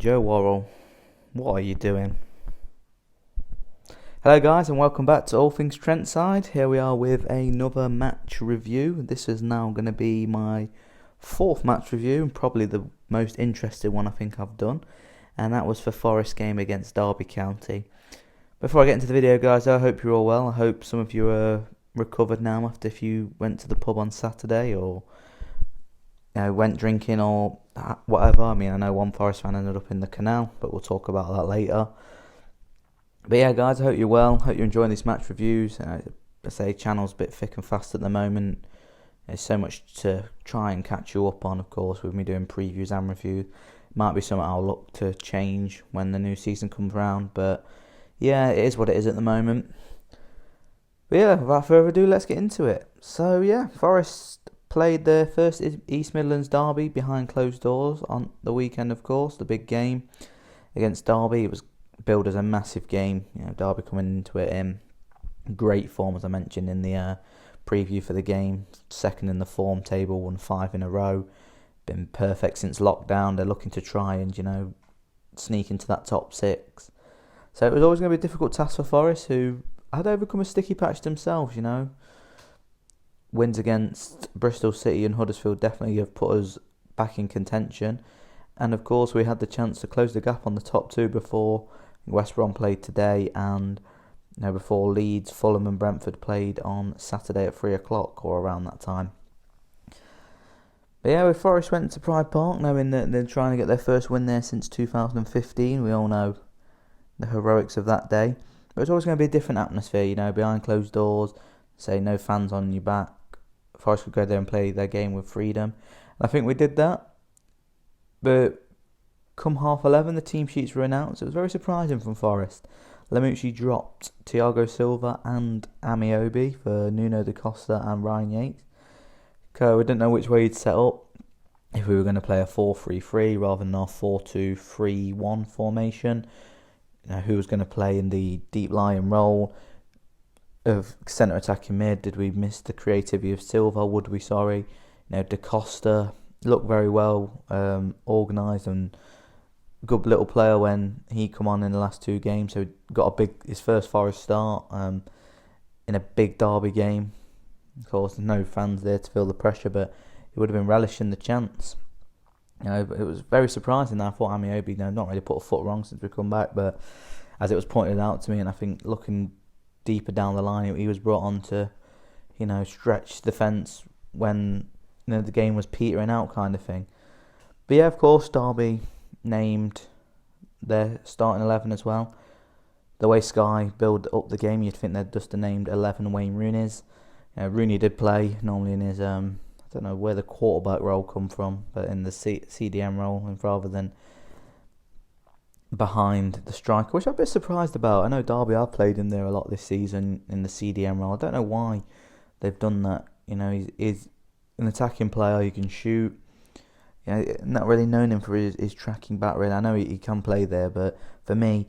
Joe Worrell, what are you doing? Hello guys and welcome back to All Things Trentside. Here we are with another match review. This is now going to be my fourth match review and probably the most interesting one I think I've done. And that was for Forest game against Derby County. Before I get into the video guys, I hope you're all well. I hope some of you are recovered now after if you went to the pub on Saturday or went drinking or whatever. I mean, I know one Forest fan ended up in the canal, but we'll talk about that later. But yeah, guys, I hope you're well. Hope you're enjoying these match reviews. I say channel's a bit thick and fast at the moment. There's so much to try and catch you up on, of course, with me doing previews and reviews. Might be something I'll look to change when the new season comes around. But yeah, it is what it is at the moment. But yeah, without further ado, let's get into it. So yeah, Forest played their first East Midlands derby behind closed doors on the weekend, of course, the big game against Derby. It was billed as a massive game. Derby coming into it in great form, as I mentioned in the preview for the game. Second in the form table, won 5 in a row. Been perfect since lockdown. They're looking to try and, sneak into that top 6. So it was always going to be a difficult task for Forest, who had overcome a sticky patch themselves, Wins against Bristol City and Huddersfield definitely have put us back in contention. And of course, we had the chance to close the gap on the top 2 before West Brom played today and before Leeds, Fulham and Brentford played on Saturday at 3 o'clock or around that time. But yeah, Forest went to Pride Park knowing that they're trying to get their first win there since 2015. We all know the heroics of that day. But it's always going to be a different atmosphere, behind closed doors, say no fans on your back. Forest could go there and play their game with freedom. And I think we did that. But come 11:30, the team sheets were announced. It was very surprising from Forest. Lemucci dropped Thiago Silva and Amiobi for Nuno da Costa and Ryan Yates. So we didn't know which way he'd set up. If we were going to play a 4-3-3 rather than our 4-2-3-1 formation. Who was going to play in the deep lying role of centre attacking mid. Did we miss the creativity of Silva? Would we? Sorry. Da Costa looked very well organised and good little player when he come on in the last 2 games. So he got his first Forest start in a big derby game. Of course, there's no fans there to feel the pressure, but he would have been relishing the chance. It was very surprising. I thought Amiobi not really put a foot wrong since we come back, but as it was pointed out to me, and I think looking deeper down the line, he was brought on to, stretch the defence when the game was petering out, kind of thing. But yeah, of course, Derby named their starting 11 as well. The way Sky build up the game, you'd think they'd just have named 11 Wayne Rooney's. Rooney did play normally in his I don't know where the quarterback role come from, but in the CDM role, and rather than behind the striker, which I'm a bit surprised about. I know Derby have played him there a lot this season in the CDM role. I don't know why they've done that. He's an attacking player. He can shoot. Not really known him for his tracking back. Really, I know he can play there, but for me,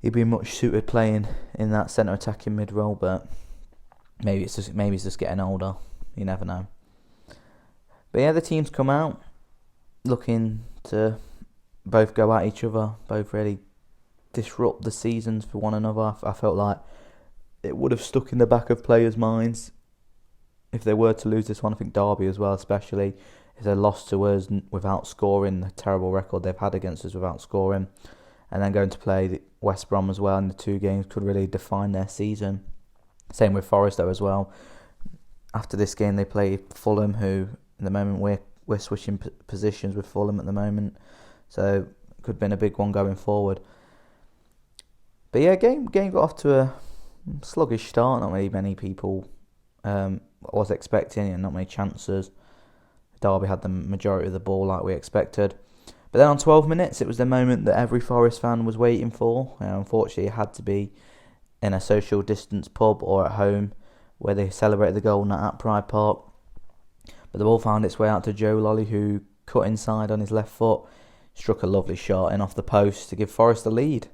he'd be much suited playing in that centre attacking mid role. But maybe he's just getting older. You never know. But yeah, the teams come out looking to both go at each other, both really disrupt the seasons for one another. I felt like it would have stuck in the back of players' minds if they were to lose this one. I think Derby as well, especially if they lost to us without scoring, the terrible record they've had against us without scoring, and then going to play West Brom as well in the 2 games could really define their season. Same with Forest though as well. After this game, they play Fulham, who at the moment we're switching positions with Fulham at the moment, so it could have been a big one going forward. But yeah, game got off to a sluggish start. Not really many people was expecting, and not many chances. Derby had the majority of the ball like we expected. But then on 12 minutes, it was the moment that every Forest fan was waiting for. Unfortunately, it had to be in a social distance pub or at home, where they celebrated the goal, not at Pride Park. But the ball found its way out to Joe Lolly, who cut inside on his left foot, struck a lovely shot in off the post to give Forest the lead.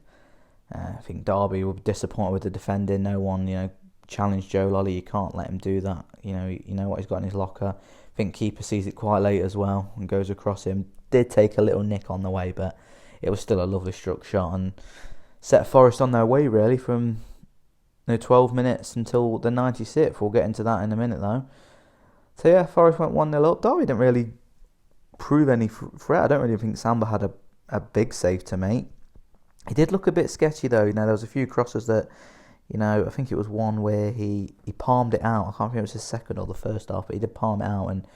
I think Derby were disappointed with the defending. No one, challenged Joe Lolly. You can't let him do that. You know what he's got in his locker. I think keeper sees it quite late as well and goes across him. Did take a little nick on the way, but it was still a lovely struck shot and set Forest on their way really from 12 minutes until the 96th. We'll get into that in a minute though. So yeah, Forest went 1-0 up. Derby didn't really prove any threat. I don't really think Samba had a big save to make. He did look a bit sketchy though. There was a few crosses that, I think it was one where he palmed it out. I can't remember if it was his second or the first half, but he did palm it out, and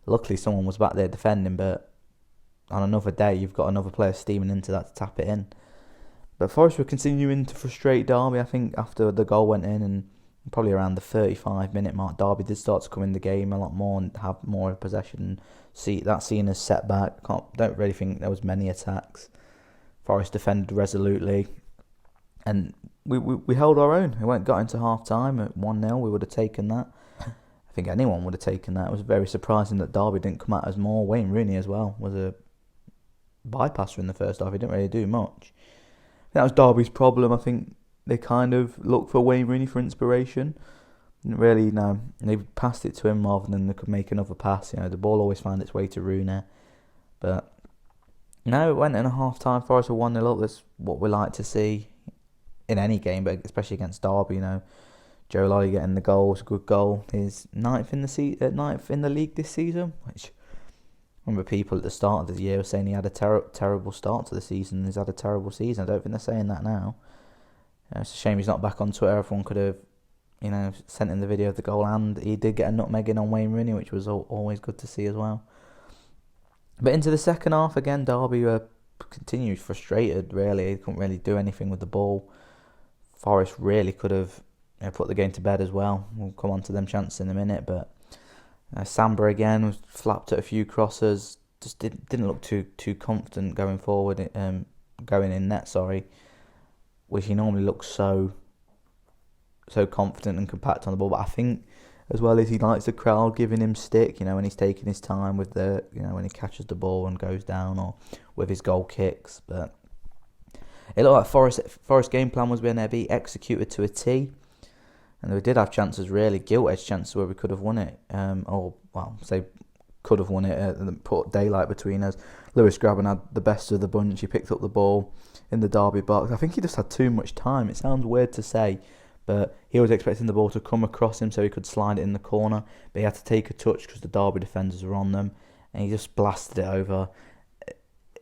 luckily someone was back there defending. But on another day, you've got another player steaming into that to tap it in. But Forest were continuing to frustrate Derby. I think after the goal went in, and probably around the 35-minute mark, Derby did start to come in the game a lot more and have more possession. See that seen as setback. Don't really think there was many attacks. Forest defended resolutely, and we held our own. We got into half time at 1-0. We would have taken that. I think anyone would have taken that. It was very surprising that Derby didn't come at us more. Wayne Rooney as well was a bypasser in the first half. He didn't really do much. That was Derby's problem. I think they kind of looked for Wayne Rooney for inspiration. Didn't really, they passed it to him rather than they could make another pass. The ball always found its way to Rooney. But no, it went in a half time. Forest were 1-0 up. That's what we like to see in any game, but especially against Derby. Joe Lolly getting the goal was a good goal. His ninth in the league this season, which I remember people at the start of the year were saying he had a terrible start to the season. He's had a terrible season. I don't think they're saying that now. It's a shame he's not back on Twitter. Everyone could have, sent in the video of the goal, and he did get a nutmeg in on Wayne Rooney, which was always good to see as well. But into the second half again, Derby were continued frustrated. Really, they couldn't really do anything with the ball. Forest really could have put the game to bed as well. We'll come on to them chances in a minute, but Samba again was flapped at a few crosses. Just didn't look too confident going forward, going in net. Which he normally looks so confident and compact on the ball. But I think as well as he likes the crowd giving him stick. When he's taking his time with when he catches the ball and goes down, or with his goal kicks. But it looked like Forest game plan was going to be executed to a T. And we did have chances, really, gilt-edged chances where we could have won it. Could have won it and put daylight between us. Lewis Grabban had the best of the bunch. He picked up the ball in the Derby box. I think he just had too much time. It sounds weird to say, but he was expecting the ball to come across him so he could slide it in the corner. But he had to take a touch because the Derby defenders were on them, and he just blasted it over.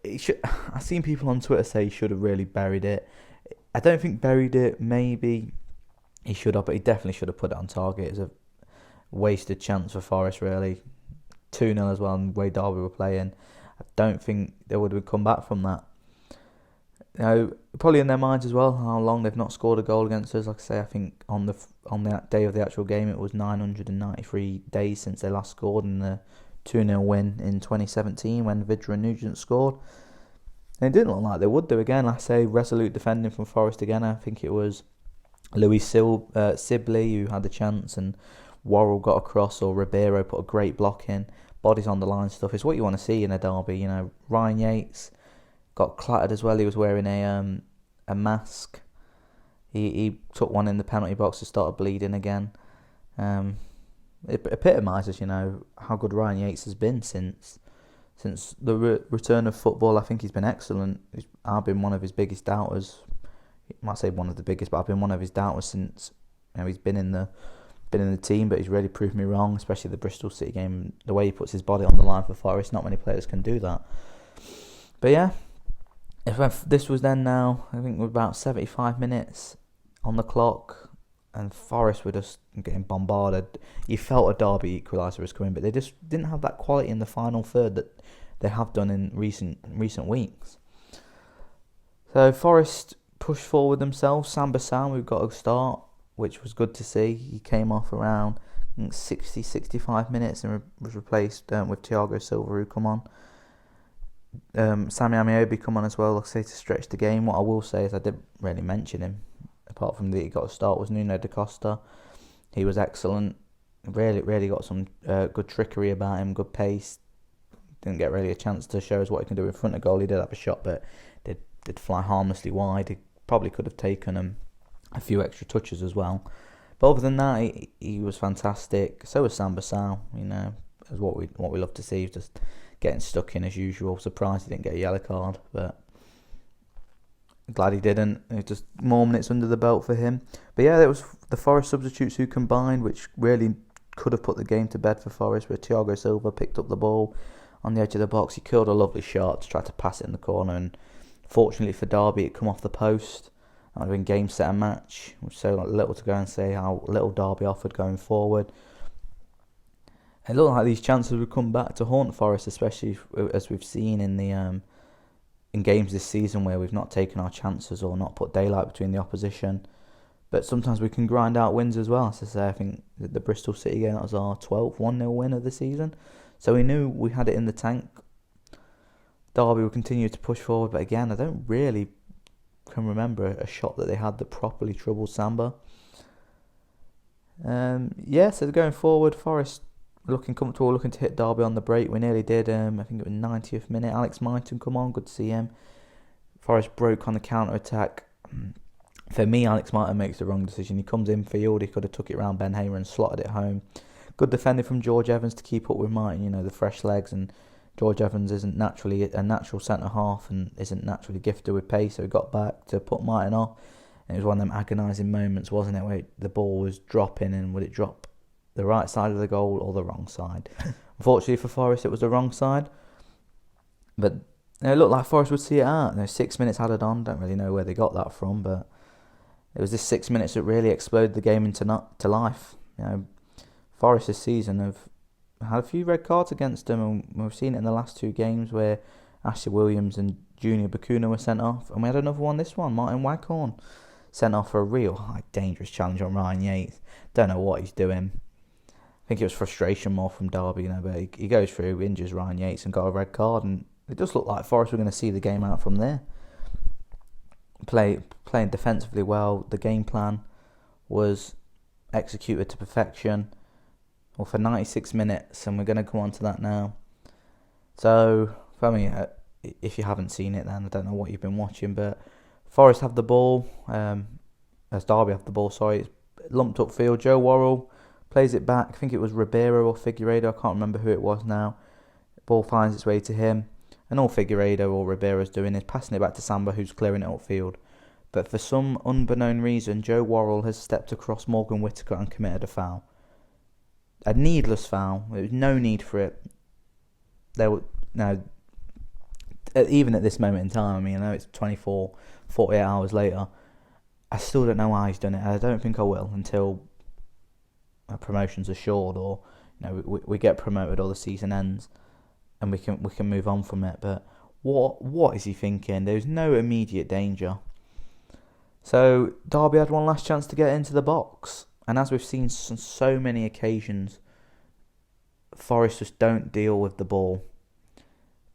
I've seen people on Twitter say he should have really buried it. I don't think buried it, maybe he should have, but he definitely should have put it on target. It's a wasted chance for Forest, really. 2-0 as well, and the way Derby were playing. I don't think they would have come back from that. Probably in their minds as well, how long they've not scored a goal against us. Like I say, I think on the day of the actual game, it was 993 days since they last scored in the 2-0 win in 2017 when Vidra and Nugent scored. And it didn't look like they would do again. Like I say, resolute defending from Forest again. I think it was Louis Sibley who had the chance, and Worrell got across, or Ribeiro put a great block in. Bodies on the line stuff. It's what you want to see in a derby. Ryan Yates got clattered as well. He was wearing a mask. He took one in the penalty box and started bleeding again. It epitomises, how good Ryan Yates has been since the return of football. I think he's been excellent. I've been one of his biggest doubters. I might say one of the biggest, but I've been one of his doubters since he's been in the team. But he's really proved me wrong, especially the Bristol City game. The way he puts his body on the line for Forest, not many players can do that. But yeah, this was then now, I think, with about 75 minutes on the clock, and Forest were just getting bombarded. You felt a Derby equaliser was coming, but they just didn't have that quality in the final third that they have done in recent weeks. So Forest pushed forward themselves. Samba Sound, we've got a start, which was good to see. He came off around 65 minutes and was replaced with Thiago Silva, who come on. Sammy Amiobi come on as well, like I say, to stretch the game. What I will say is I didn't really mention him, apart from that he got a start, was Nuno da Costa. He was excellent. Really got some good trickery about him, good pace. Didn't get really a chance to show us what he can do in front of goal. He did have a shot, but did fly harmlessly wide. He probably could have taken a few extra touches as well. But other than that, he was fantastic. So was Samba Sal, as what we love to see. Just getting stuck in as usual. Surprised he didn't get a yellow card, but Glad he didn't. It was just more minutes under the belt for him. But yeah, it was the Forest substitutes who combined, which really could have put the game to bed for Forest, where Thiago Silva picked up the ball on the edge of the box. He killed a lovely shot to try to pass it in the corner, and fortunately for Derby, it come off the post. That would have been game, set and match. So little to go and say how little Derby offered going forward. It looked like these chances would come back to haunt Forest, especially as we've seen in the in games this season where we've not taken our chances or not put daylight between the opposition. But sometimes we can grind out wins as well. As I say, I think the Bristol City game, that was our 12th 1-0 win of the season. So we knew we had it in the tank. Derby will continue to push forward, but again, I don't really can remember a shot that they had that properly troubled Samba. So going forward, Forest looking comfortable, looking to hit Derby on the break. We nearly did. I think it was 90th minute. Alex Mighton come on, good to see him. Forest broke on the counter-attack. For me, Alex Mighton makes the wrong decision. He comes in field, he could have took it round Ben Hamer and slotted it home. Good defending from George Evans to keep up with Mighton, the fresh legs, and George Evans isn't naturally a natural centre-half and isn't naturally gifted with pace, so he got back to put Mighton off. And it was one of them agonising moments, wasn't it, where the ball was dropping, and would it drop the right side of the goal or the wrong side? Unfortunately for Forest, it was the wrong side. But it looked like Forest would see it out. 6 minutes added on. Don't really know where they got that from, but it was this 6 minutes that really exploded the game to life. Forest this season have had a few red cards against them, and we've seen it in the last two games where Ashley Williams and Junior Bakuna were sent off, and we had another one this one, Martin Waghorn, sent off for a real dangerous challenge on Ryan Yates. Don't know what he's doing. I think it was frustration more from Derby, but he goes through, injures Ryan Yates and got a red card, and it does look like Forest were going to see the game out from there. Playing defensively well, the game plan was executed to perfection. Well, for 96 minutes, and we're going to come on to that now. So, for me, if you haven't seen it, then I don't know what you've been watching, but Forest have the ball, as Derby have the ball, sorry, it's lumped upfield. Joe Worrell plays it back. I think it was Ribeiro or Figueiredo, I can't remember who it was now. The ball finds its way to him, and all Figueiredo or Ribeiro's doing is passing it back to Samba, who's clearing it upfield. But for some unbeknown reason, Joe Worrell has stepped across Morgan Whittaker and committed a foul. A needless foul. There was no need for it. Even at this moment in time, I know it's 48 hours later, I still don't know why he's done it. I don't think I will until a promotion's assured, or we get promoted or the season ends, and we can move on from it. But what is he thinking? There's no immediate danger. So Derby had one last chance to get into the box. And as we've seen on so many occasions, Forest just don't deal with the ball.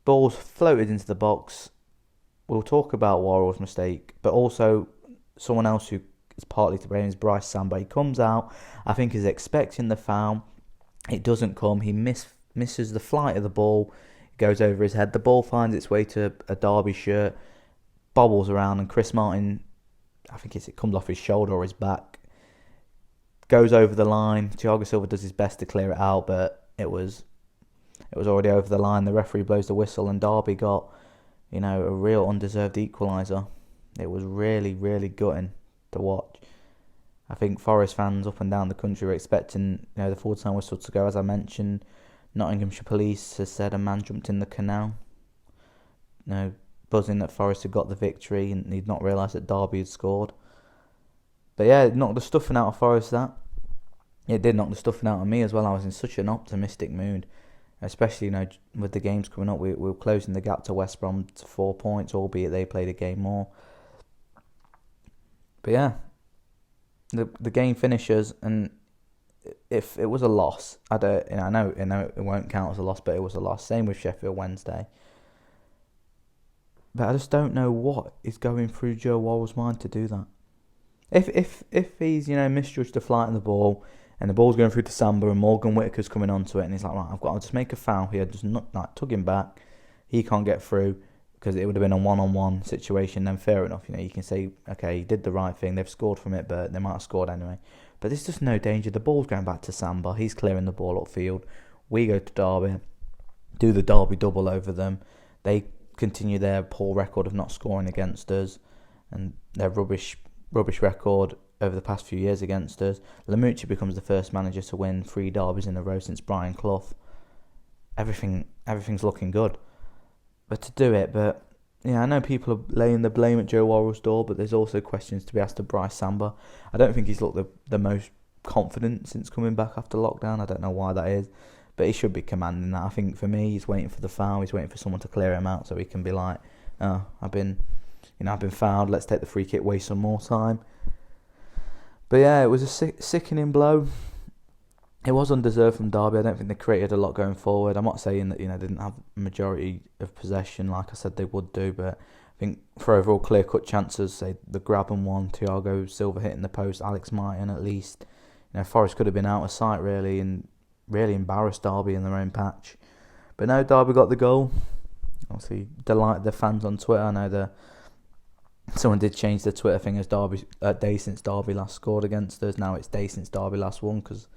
Ball's floated into the box. We'll talk about Worrell's mistake, but also someone else who is partly to blame is Bryce Samba. He comes out, I think he's expecting the foul. It doesn't come. He misses the flight of the ball. It goes over his head. The ball finds its way to a Derby shirt, bobbles around, and Chris Martin, I think it comes off his shoulder or his back, goes over the line. Thiago Silva does his best to clear it out, but it was already over the line. The referee blows the whistle, and Derby got, a real undeserved equaliser. It was really, really gutting to watch. I think Forest fans up and down the country were expecting, the full-time whistle to go. As I mentioned, Nottinghamshire Police has said a man jumped in the canal. Buzzing that Forest had got the victory, and he'd not realised that Derby had scored. But yeah, it knocked the stuffing out of Forest, that. It did knock the stuffing out of me as well. I was in such an optimistic mood, especially, with the games coming up. We were closing the gap to West Brom to 4 points, albeit they played a game more. But yeah, the game finishes, and if it was a loss, I know it won't count as a loss, but it was a loss. Same with Sheffield Wednesday. But I just don't know what is going through Joe Worrell's mind to do that. If he's misjudged the flight of the ball, and the ball's going through to Samba, and Morgan Whittaker's coming onto it, and he's like, right, I'll just make a foul here, just not tug him back. He can't get through because it would have been a one-on-one situation. Then fair enough, you can say, okay, he did the right thing. They've scored from it, but they might have scored anyway. But there's just no danger. The ball's going back to Samba. He's clearing the ball upfield. We go to Derby, do the Derby double over them. They continue their poor record of not scoring against us. and their rubbish record over the past few years against us. Lamucci becomes the first manager to win 3 derbies in a row since Brian Clough. Everything's looking good. But to do it, I know people are laying the blame at Joe Worrell's door, but there's also questions to be asked of Bryce Samba. I don't think he's looked the most confident since coming back after lockdown. I don't know why that is, but he should be commanding that. I think for me, he's waiting for the foul. He's waiting for someone to clear him out so he can be like, "Oh, I've been fouled. Let's take the free kick, waste some more time." But yeah, it was a sickening blow. It was undeserved from Derby. I don't think they created a lot going forward. I'm not saying that they didn't have a majority of possession like I said they would do, but I think for overall clear-cut chances, say the Grabban one, Thiago Silva hitting the post, Alex Martin at least. Forest could have been out of sight really and really embarrassed Derby in their own patch. But no, Derby got the goal. Obviously, delighted the fans on Twitter. I know someone did change the Twitter thing as day since Derby last scored against us. Now it's day since Derby last won because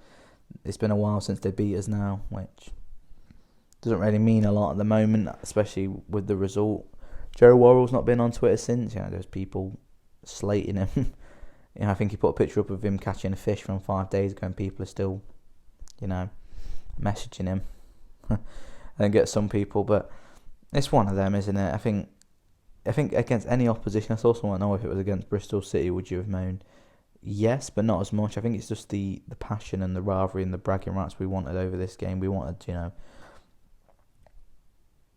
it's been a while since they beat us now, which doesn't really mean a lot at the moment, especially with the result. Joe Worrell's not been on Twitter since. There's people slating him. I think he put a picture up of him catching a fish from 5 days ago, and people are still, messaging him. And get some people, but it's one of them, isn't it? I think against any opposition, I saw someone know if it was against Bristol City, would you have moaned? Yes, but not as much. I think it's just the passion and the rivalry and the bragging rights we wanted over this game. We wanted,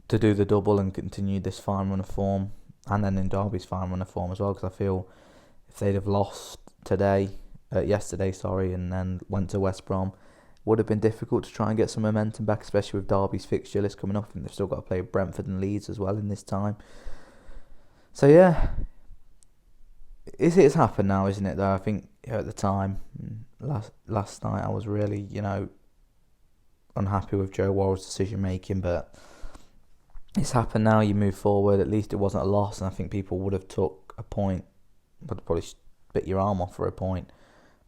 to do the double and continue this fine run of form, and then in Derby's fine run of form as well. Because I feel if they'd have lost yesterday, and then went to West Brom, would have been difficult to try and get some momentum back, especially with Derby's fixture list coming up, and they've still got to play Brentford and Leeds as well in this time. So yeah. It's happened now, isn't it, though? I think at the time, last night, I was really, unhappy with Joe Worrell's decision-making, but it's happened now. You move forward. At least it wasn't a loss, and I think people would have took a point, would have probably bit your arm off for a point.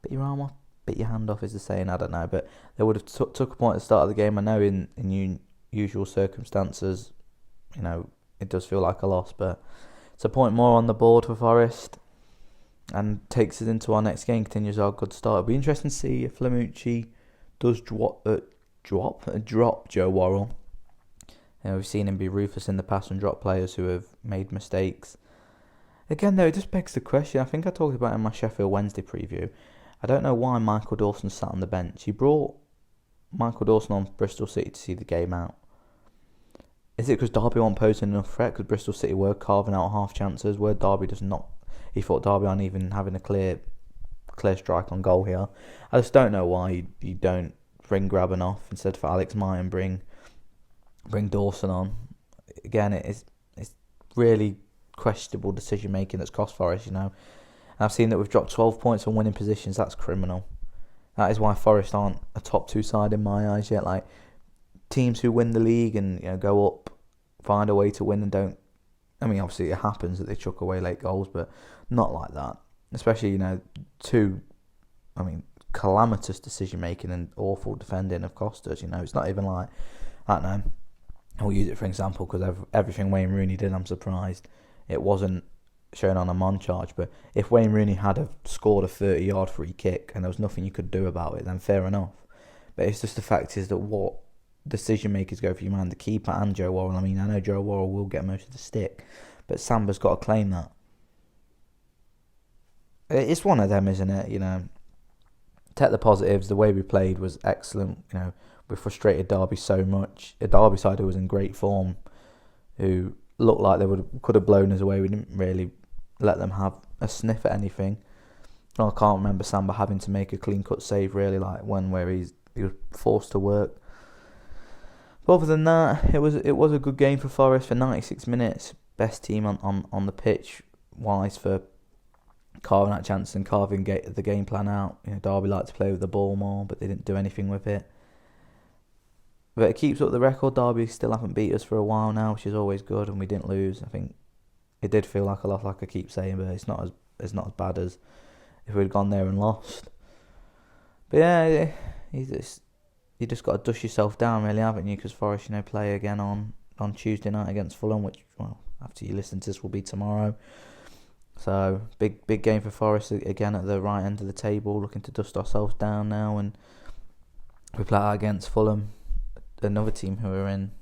Bit your arm off? Bit your hand off is the saying, I don't know, but they would have took a point at the start of the game. I know in usual circumstances, it does feel like a loss, but it's a point more on the board for Forest. And takes us into our next game, continues our good start. It'll be interesting to see if Lamucci does drop Joe Worrell. We've seen him be ruthless in the past and drop players who have made mistakes. Again, though, it just begs the question. I think I talked about it in my Sheffield Wednesday preview. I don't know why Michael Dawson sat on the bench. He brought Michael Dawson on Bristol City to see the game out. Is it because Derby weren't posing enough threat? Because Bristol City were carving out half chances, where Derby does not. He thought Derby aren't even having a clear strike on goal here. I just don't know why you don't bring Grabban off instead for Alex Martin. Bring Dawson on. Again, it's really questionable decision making that's cost Forest. And I've seen that we've dropped 12 points on winning positions. That's criminal. That is why Forest aren't a top 2 side in my eyes yet. Like teams who win the league and go up, find a way to win and don't. I mean, obviously it happens that they chuck away late goals, but not like that. Especially, calamitous decision making and awful defending have cost us. It's not even like, I don't know. I'll use it for example because everything Wayne Rooney did, I'm surprised it wasn't shown on a Mon charge. But if Wayne Rooney had have scored a 30-yard free kick and there was nothing you could do about it, then fair enough. But it's just the fact is that what decision makers go for your man, the keeper and Joe Worrell. I mean, I know Joe Worrell will get most of the stick, but Samba's got to claim that. It's one of them, isn't it? Take the positives. The way we played was excellent. We frustrated Derby so much. A Derby side who was in great form, who looked like they could have blown us away. We didn't really let them have a sniff at anything. I can't remember Samba having to make a clean cut save really, like one where he was forced to work. But other than that, it was a good game for Forest for 96 minutes. Best team on the pitch wise for carving out chances and carving the game plan out. Derby liked to play with the ball more, but they didn't do anything with it. But it keeps up the record. Derby still haven't beat us for a while now, which is always good, and we didn't lose. I think it did feel like a lot, like I keep saying, but it's not as bad as if we'd gone there and lost. But yeah, you just got to dust yourself down, really, haven't you? Because Forest, play again on Tuesday night against Fulham, which, well, after you listen to this, will be tomorrow. So big game for Forest again at the right end of the table, looking to dust ourselves down now, and we play out against Fulham, another team who are in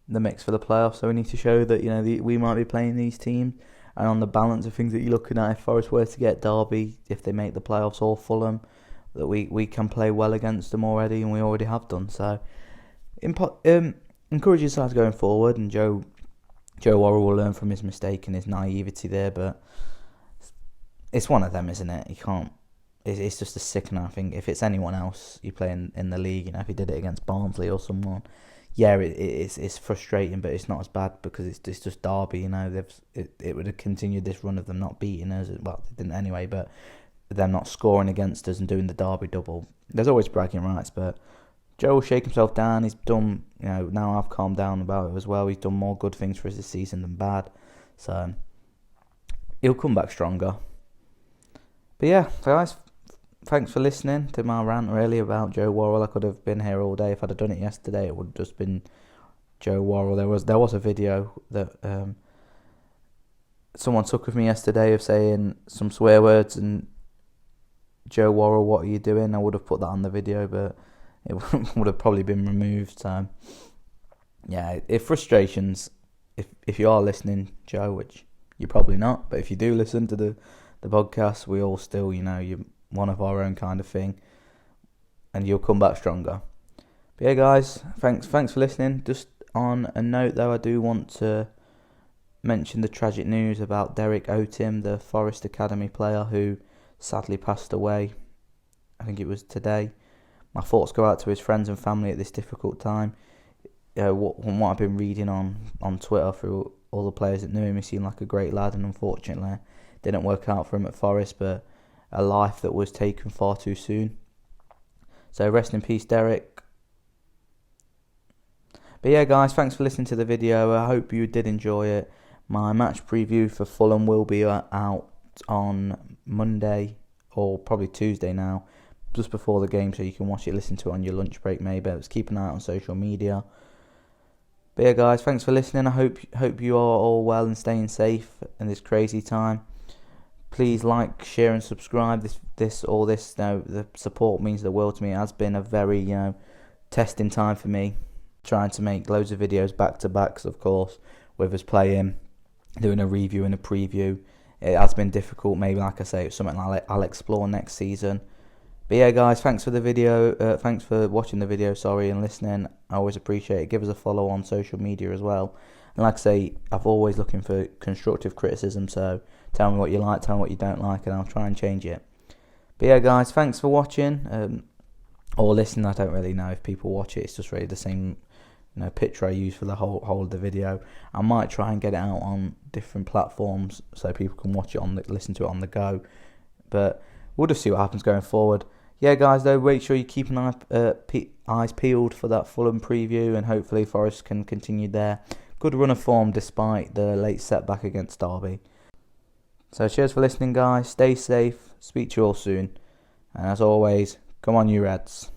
the mix for the playoffs. So we need to show that we might be playing these teams, and on the balance of things that you're looking at, if Forest were to get Derby, if they make the playoffs, or Fulham, that we can play well against them already, and we already have done. So encouraging sides going forward, and Joe Worrell will learn from his mistake and his naivety there, but it's one of them, isn't it? You can't. It's just a sickener. I think if it's anyone else you play in the league, if he did it against Barnsley or someone, yeah, it's frustrating, but it's not as bad because it's just Derby. It would have continued this run of them not beating us. Well, they didn't anyway, but them not scoring against us and doing the Derby double. There's always bragging rights, but Joe will shake himself down. He's done, now I've calmed down about it as well. He's done more good things for us this season than bad. So he'll come back stronger. But yeah, guys, thanks for listening to my rant really about Joe Worrell. I could have been here all day. If I'd have done it yesterday, it would have just been Joe Worrell. There was a video that someone took of me yesterday of saying some swear words, and Joe Worrell, what are you doing? I would have put that on the video, but it would have probably been removed. So yeah, if frustrations, if you are listening, Joe, which you're probably not, but if you do listen to the podcast, we all still, you're one of our own kind of thing, and you'll come back stronger. But yeah, guys, thanks for listening. Just on a note though, I do want to mention the tragic news about Derek Otim, the Forest Academy player who sadly passed away. I think it was today. My thoughts go out to his friends and family at this difficult time. From what I've been reading on Twitter through all the players that knew him, he seemed like a great lad, and unfortunately didn't work out for him at Forest, but a life that was taken far too soon. So rest in peace, Derek. But yeah, guys, thanks for listening to the video. I hope you did enjoy it. My match preview for Fulham will be out on Monday, or probably Tuesday now, just before the game, so you can watch it, listen to it on your lunch break maybe. Just keep an eye out on social media. But yeah, guys, thanks for listening. I hope you are all well and staying safe in this crazy time. Please like, share and subscribe. The support means the world to me. It has been a very, testing time for me, trying to make loads of videos back to back, of course, with us playing, doing a review and a preview. It has been difficult. Maybe, like I say, it's something I'll explore next season. But yeah, guys, thanks for the video. Thanks for watching the video, and listening. I always appreciate it. Give us a follow on social media as well. And like I say, I'm always looking for constructive criticism, so tell me what you like, tell me what you don't like, and I'll try and change it. But yeah, guys, thanks for watching or listening. I don't really know if people watch it. It's just really the same picture I use for the whole of the video. I might try and get it out on different platforms so people can watch it listen to it on the go. But we'll just see what happens going forward. Yeah, guys, though, make sure you keep an eyes peeled for that Fulham preview, and hopefully Forest can continue their good run of form despite the late setback against Derby. So cheers for listening, guys. Stay safe. Speak to you all soon. And as always, come on, you Reds.